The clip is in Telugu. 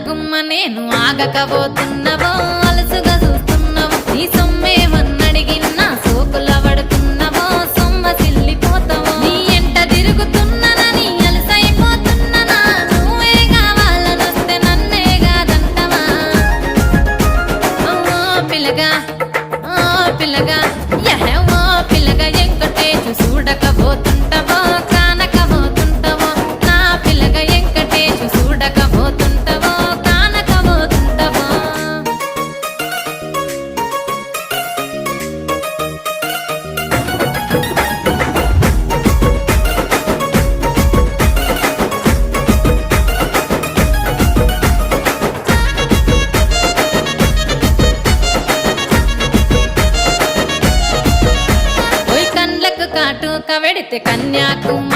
గుమ్మ నేను ఆగకపోతున్నవో అలసుగా చూస్తున్నవో నీ సొమ్మేమన్నడిగిన్నా సోకుల పడుతున్నవో సొమ్మ సిల్లిపోతావో నీ ఎంట తిరుగుతున్ననని అలసైపోతున్ననా నువ్వే కావాలనొస్తే నన్నే కాదంటవా ఓ పిల్లగా ఓ పిల్లగా యహో పిల్లగా ఎంకటేశు చూడకపోతుంటవో కానకపోతుంటవో నా పిల్లగా ఎంకటేశు చూడకపోతుంటవో కానకపోతుంటవో ఓయ్ కండ్లకు కాటుక వెడితే కన్యాకుమారి